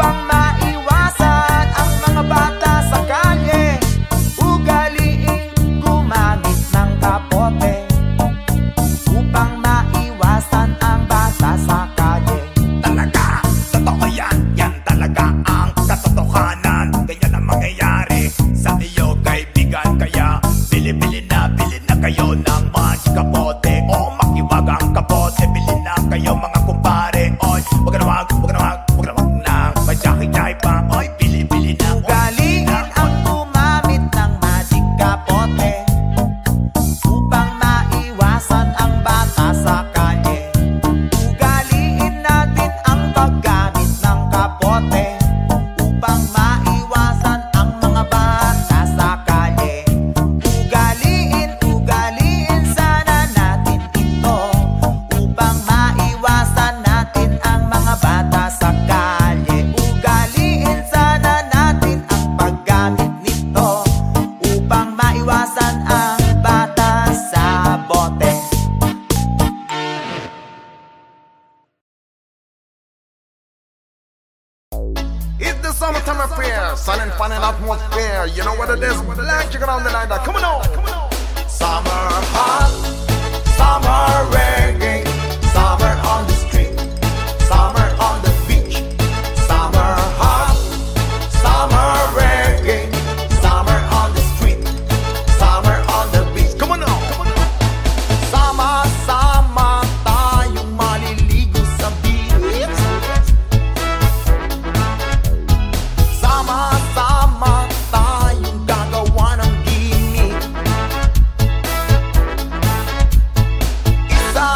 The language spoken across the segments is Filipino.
upang the summertime affair, sun and fun and atmosphere. You know what it is? Black chicken on the line. Come on, come on. Summer hot, summer reggae, summer on the street, summer on the beach. Summer hot, summer reggae, summer on the street, summer on the beach. Come on now, come on now. Sama-sama tayong maliligo sa beach. Sama-sama tayong gagawa ng gimmick. Isa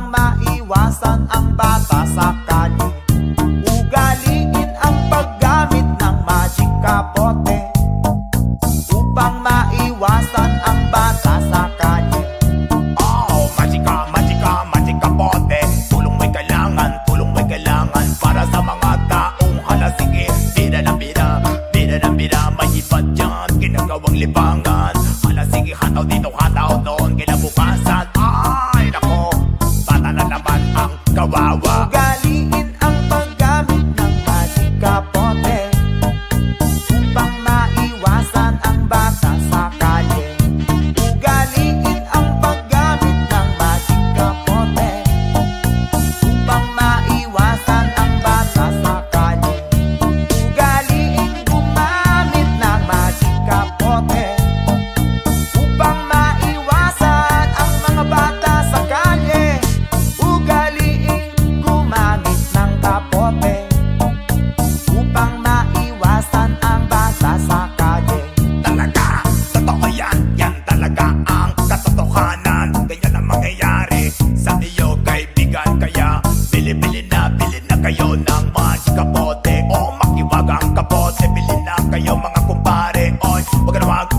upang maiwasan ang bata sa kalye. Ugaliin ang paggamit ng magic kapote upang maiwasan ang bata sa kalye. Oh, magic kapote, tulong mo'y kailangan para sa mga taong halasige. Bida ng bida, may iba dyan ginagawang libangan. Halasige, hataw dito, hataw doon, kinabukasan. Ay nako, bata na naman ang kawawa. Ugaliin ang paggamit ng magic kapote upang maiwasan ang bata sa kalye. Ugaliin ang paggamit ng magic kapote upang maiwasan ang bata sa kalye. Ugaliin gumamit ng magic kapote upang maiwasan ang mga bata sa kalye. Ugaliin gumamit ng kapote upang maiwasan ang bata sa kalye. Talaga, totoo yan talaga ang katotohanan. Ganyan ang mangyayari sa iyo, kaibigan. Kaya bili na kayo ng magic kapote. O makiwag ang kapote, bili na kayo mga kumpare. Oy, wag na wag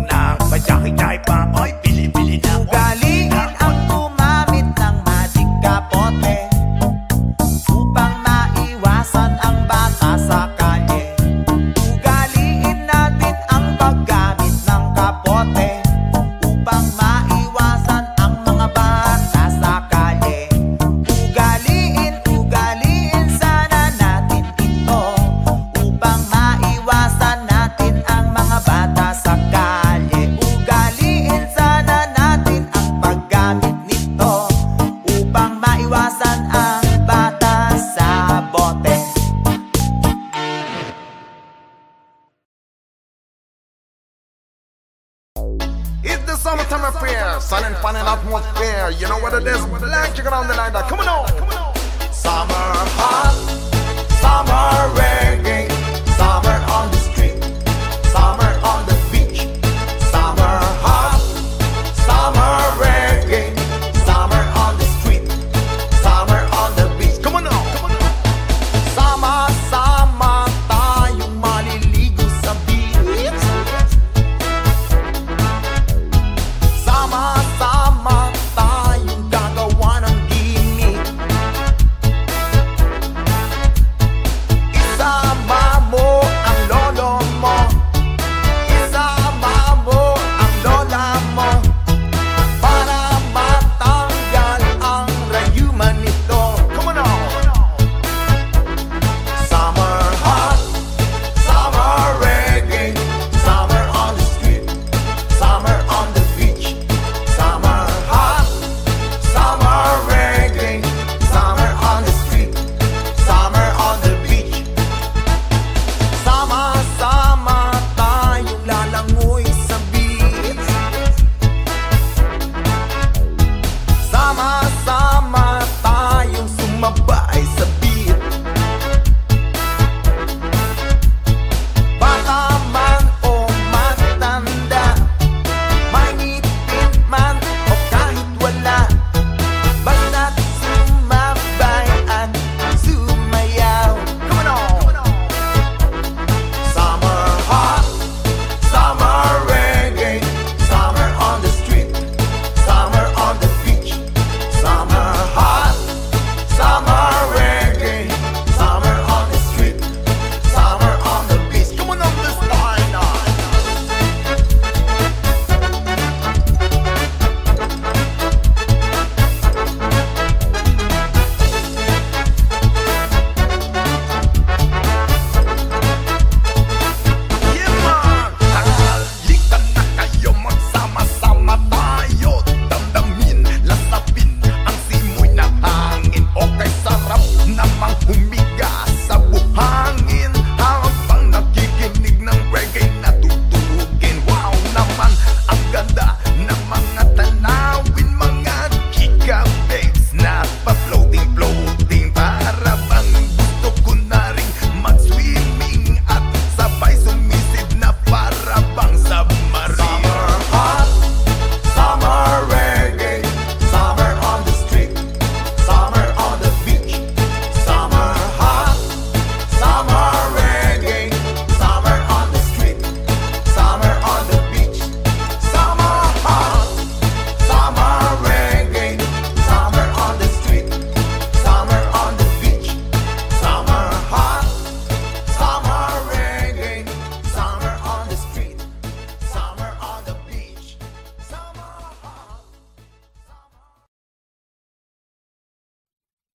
na masyaki-jay pa. Oy, bili na. Ugaliin ang gumamit ng magic kapote upang maiwasan ang bata sa kalye. Ugaliin natin ang paggamit ng kapote upang maiwasan ang mga bata sa kalye. Ugaliin sana natin ito upang maiwasan natin ang mga bata sa kalye. Ugaliin sana natin ang paggamit nito upang maiwasan ang bata sa bote. It's the summertime affair, sun and fun and atmosphere. You know what it is, black chicken on the line. Come on. Summer hot, summer reggae, summer on the street, summer on the beach. Summer hot, summer reggae, summer on the street, summer on the beach. Come on now. Sama-sama tayong maliligo sa beach. Sama-sama tayong gagawa ng gimmick.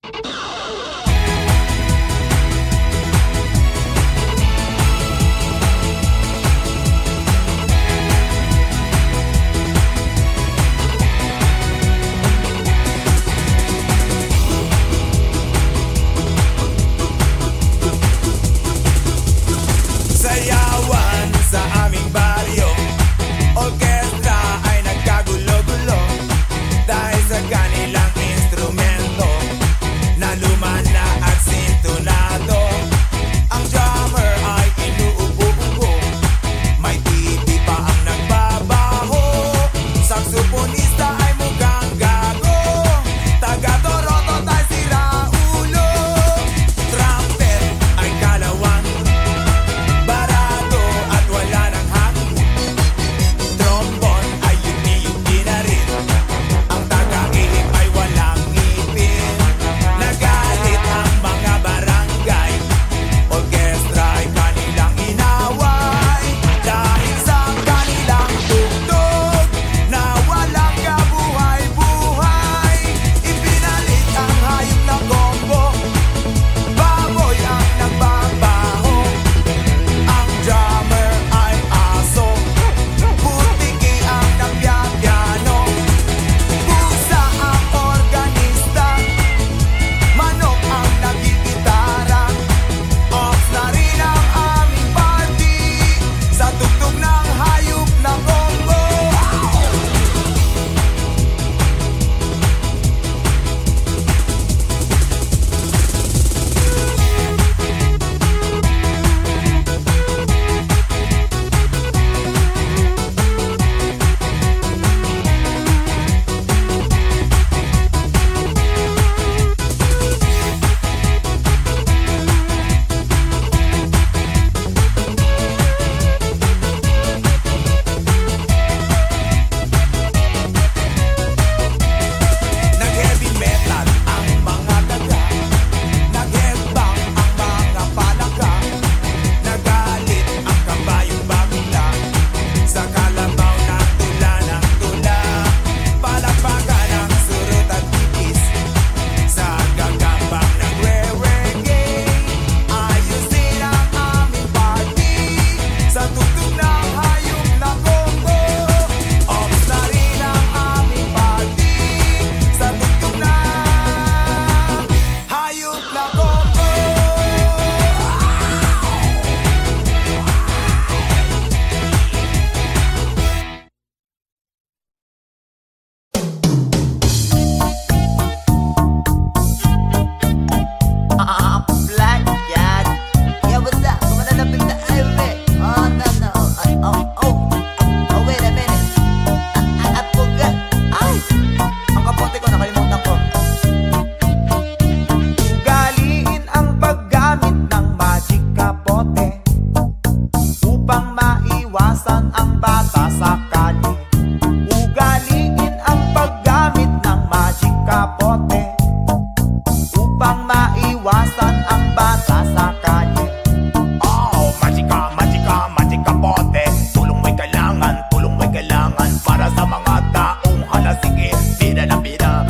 Sayawan sa aming baryo, orkestra ay nagkagulo-gulo dahil sa kanilang instrumento na luma na at sintonado. Ang drummer ay inuubo-ubo, may TV pa ang nagbabaho. Saxophonista ay mukhang gago, taga-Toronto tayo si Raulo. Trumpet ay kalawang barado at wala nang hangin. Trombone ay yupi-yupi na rin, ang taga-ihip ay walang ngipin. Nagalit ang mga barangay, orkestra ay kanilang inaway dahil sa kanilang tugtog na walang kabuhay-buhay. Ipinalit ang hayop na combo, baboy ang nagbabaho. Ang drummer ay aso, putiki ang nagpiapiano. Pusa ang organista, manok ang nagigitara. Ox na rin ang aming party sa tugtog ng hayop na combo. Nag-heavy metal ang mga daga, nag-headbang ang mga palaka. Nagalit ang kabayong bagula, sa kalabaw na tula ng tula. Palakpakan ang surot at tipis, sa gagambang nagre-reggae. Ayusin ang aming party sa tugtog ng hayop na combo. Ox na rin ang aming party sa tugtog ng hayop na combo. Black Cat. Yeah, what's up? Kumana na pinta ayun eh. Oh, no. Oh, wait a minute. I forgot. Ay! Ang kapote ko, nakalimutan ko. Ugaliin ang paggamit ng magic kapote upang maiwasan ang bata sa kalye. Ugaliin ang paggamit ng magic kapote upang maiwasan ang bata sa kalye. Oh, magic kapote. Tulong mo'y kailangan para sa mga taong halasige. Bida ng bida,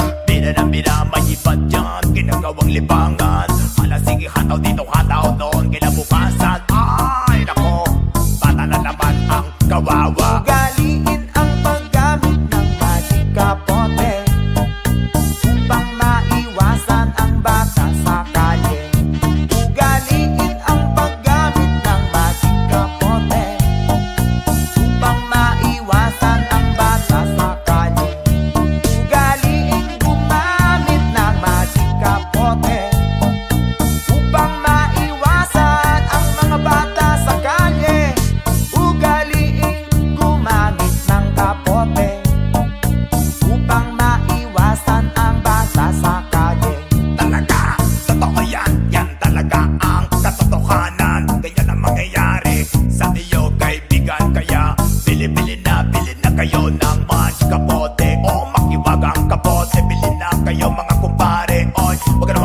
may iba dyan, ginagawang libangan. Halasige, hataw dito, hataw doon, kinabukasan. Ay, nako, bata na naman ang kawawa. Ugaliin ang paggamit ng magic kapote upang maiwasan ang bata sa kalye. Ugaliin ang paggamit ng magic kapote upang maiwasan ang bata sa kalye. Ugaliin gumamit ng magic kapote upang maiwasan ang mga bata sa kalye. Ugaliin gumamit ng kapote upang maiwasan ang bata sa kalye. Talaga, totoo yan talaga ang katotohanan. Ganyan ang mangyayari sa iyo, kaibigan. Kaya bili na kayo ng magic kapote, o makiwag ang kapote. Bili na kayo mga kumpare, oy, wag na